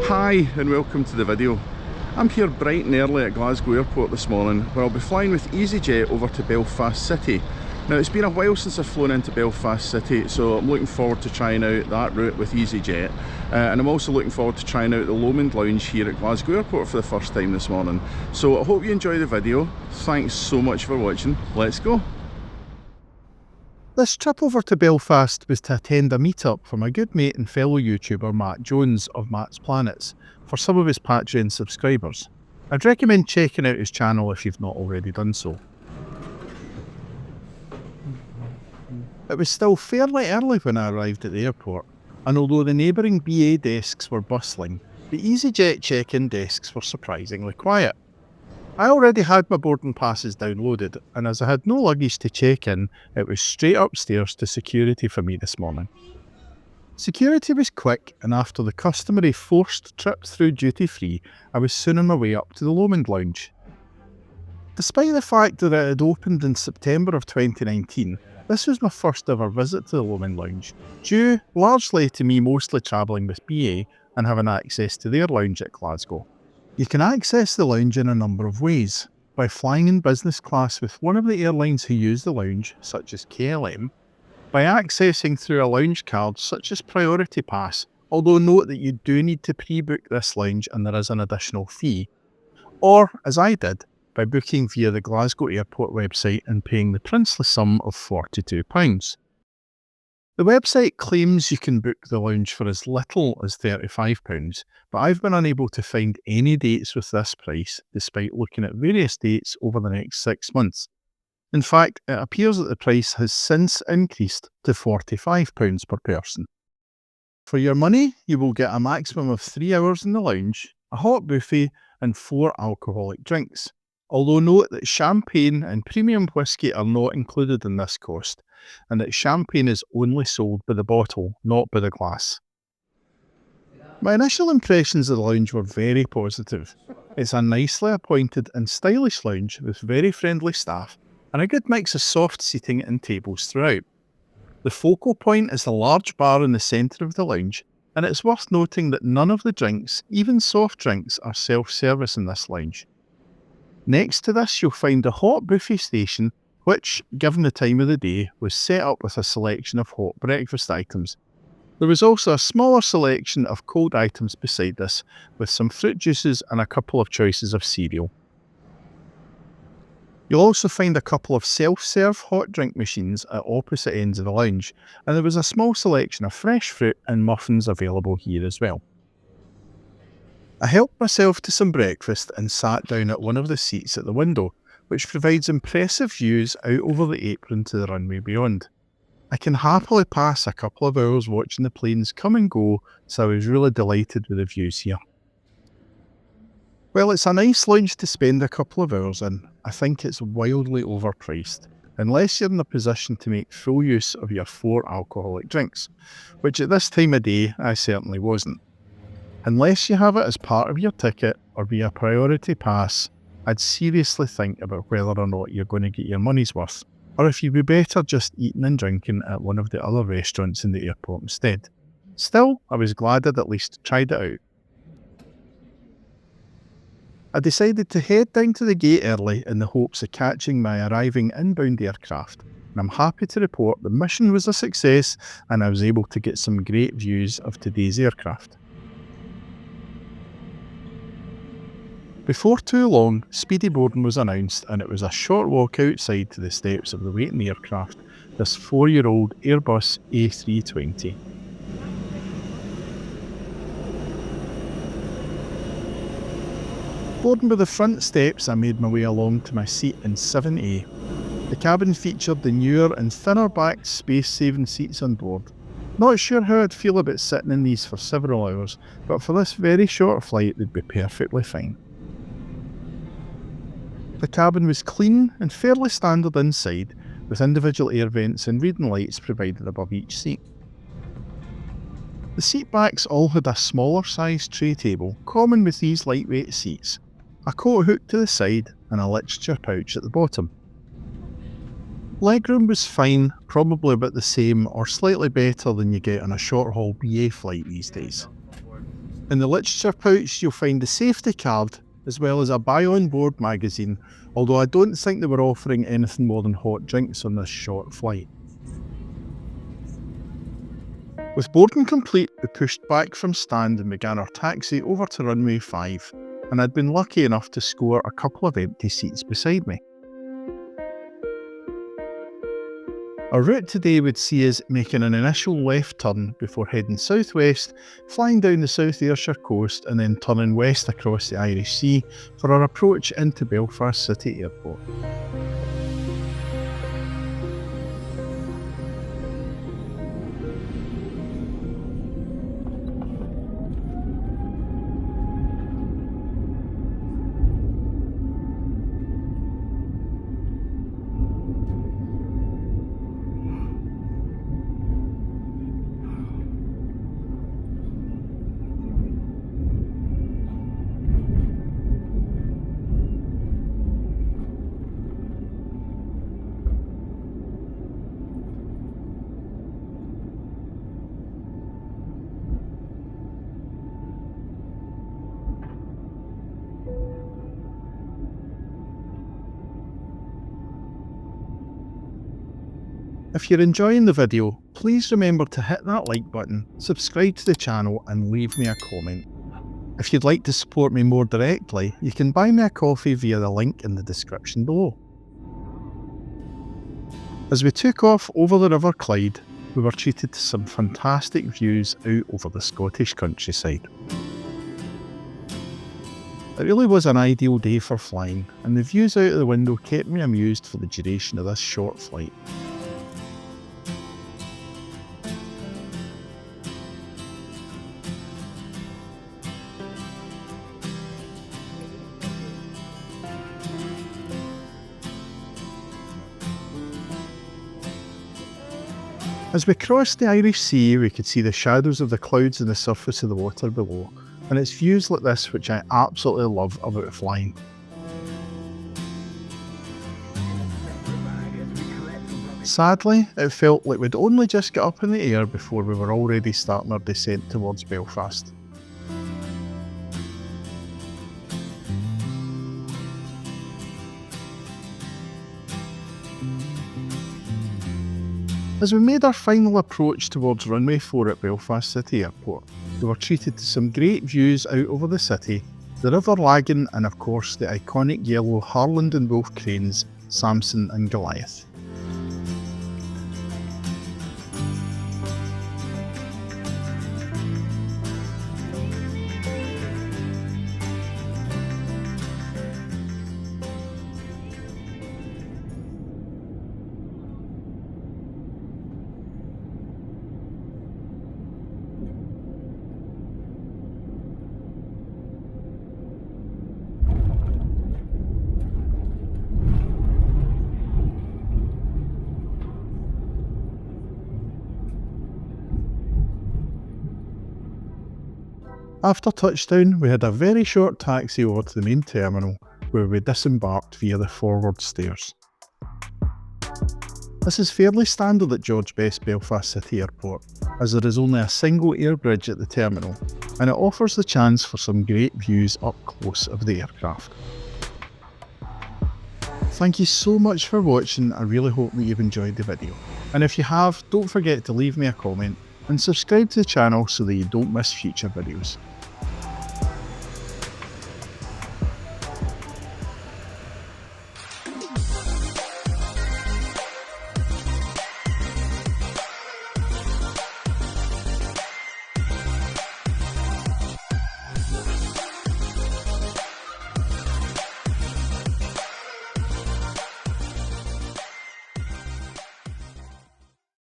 Hi and welcome to the video. I'm here bright and early at Glasgow Airport this morning, where I'll be flying with EasyJet over to Belfast City. Now, it's been a while since I've flown into Belfast City, so I'm looking forward to trying out that route with EasyJet, and I'm also looking forward to trying out the Lomond Lounge here at Glasgow Airport for the first time this morning. So I hope you enjoy the video. Thanks so much for watching. Let's go. This trip over to Belfast was to attend a meetup for my good mate and fellow YouTuber Matt Jones of Matt's Planets for some of his Patreon subscribers. I'd recommend checking out his channel if you've not already done so. It was still fairly early when I arrived at the airport, and although the neighbouring BA desks were bustling, the EasyJet check-in desks were surprisingly quiet. I already had my boarding passes downloaded, and as I had no luggage to check in, it was straight upstairs to security for me this morning. Security was quick, and after the customary forced trip through duty-free, I was soon on my way up to the Lomond Lounge. Despite the fact that it had opened in September of 2019, this was my first ever visit to the Lomond Lounge, due largely to me mostly travelling with BA and having access to their lounge at Glasgow. You can access the lounge in a number of ways: by flying in business class with one of the airlines who use the lounge, such as KLM, by accessing through a lounge card such as Priority Pass, although note that you do need to pre-book this lounge and there is an additional fee, or, as I did, by booking via the Glasgow Airport website and paying the princely sum of £42. The website claims you can book the lounge for as little as £35, but I've been unable to find any dates with this price, despite looking at various dates over the next 6 months. In fact, it appears that the price has since increased to £45 per person. For your money, you will get a maximum of 3 hours in the lounge, a hot buffet, and 4 alcoholic drinks. Although note that champagne and premium whisky are not included in this cost, and that champagne is only sold by the bottle, not by the glass. My initial impressions of the lounge were very positive. It's a nicely appointed and stylish lounge with very friendly staff and a good mix of soft seating and tables throughout. The focal point is the large bar in the centre of the lounge, and it's worth noting that none of the drinks, even soft drinks, are self-service in this lounge. Next to this, you'll find a hot buffet station, which, given the time of the day, was set up with a selection of hot breakfast items. There was also a smaller selection of cold items beside this, with some fruit juices and a couple of choices of cereal. You'll also find a couple of self-serve hot drink machines at opposite ends of the lounge, and there was a small selection of fresh fruit and muffins available here as well. I helped myself to some breakfast and sat down at one of the seats at the window, which provides impressive views out over the apron to the runway beyond. I can happily pass a couple of hours watching the planes come and go, so I was really delighted with the views here. Well, it's a nice lounge to spend a couple of hours in. I think it's wildly overpriced, unless you're in a position to make full use of your 4 alcoholic drinks, which at this time of day I certainly wasn't. Unless you have it as part of your ticket or via Priority Pass, I'd seriously think about whether or not you're going to get your money's worth, or if you'd be better just eating and drinking at one of the other restaurants in the airport instead. Still, I was glad I'd at least tried it out. I decided to head down to the gate early in the hopes of catching my arriving inbound aircraft, and I'm happy to report the mission was a success and I was able to get some great views of today's aircraft. Before too long, speedy boarding was announced, and it was a short walk outside to the steps of the waiting aircraft, this 4-year-old Airbus A320. Boarding with the front steps, I made my way along to my seat in 7A. The cabin featured the newer and thinner-backed space-saving seats on board. Not sure how I'd feel about sitting in these for several hours, but for this very short flight they'd be perfectly fine. The cabin was clean and fairly standard inside, with individual air vents and reading lights provided above each seat. The seat backs all had a smaller sized tray table, common with these lightweight seats, a coat hook to the side and a literature pouch at the bottom. Legroom was fine, probably about the same or slightly better than you get on a short haul BA flight these days. In the literature pouch you'll find the safety card as well as a buy on board magazine, although I don't think they were offering anything more than hot drinks on this short flight. With boarding complete, we pushed back from stand and began our taxi over to runway 5, and I'd been lucky enough to score a couple of empty seats beside me. Our route today would see us making an initial left turn before heading southwest, flying down the South Ayrshire coast and then turning west across the Irish Sea for our approach into Belfast City Airport. If you're enjoying the video, please remember to hit that like button, subscribe to the channel and leave me a comment. If you'd like to support me more directly, you can buy me a coffee via the link in the description below. As we took off over the River Clyde, we were treated to some fantastic views out over the Scottish countryside. It really was an ideal day for flying, and the views out of the window kept me amused for the duration of this short flight. As we crossed the Irish Sea, we could see the shadows of the clouds on the surface of the water below, and it's views like this which I absolutely love about flying. Sadly, it felt like we'd only just got up in the air before we were already starting our descent towards Belfast. As we made our final approach towards runway 4 at Belfast City Airport, we were treated to some great views out over the city, the River Lagan and of course the iconic yellow Harland and Wolff cranes, Samson and Goliath. After touchdown, we had a very short taxi over to the main terminal, where we disembarked via the forward stairs. This is fairly standard at George Best Belfast City Airport, as there is only a single air bridge at the terminal, and it offers the chance for some great views up close of the aircraft. Thank you so much for watching. I really hope that you've enjoyed the video, and if you have, don't forget to leave me a comment and subscribe to the channel so that you don't miss future videos.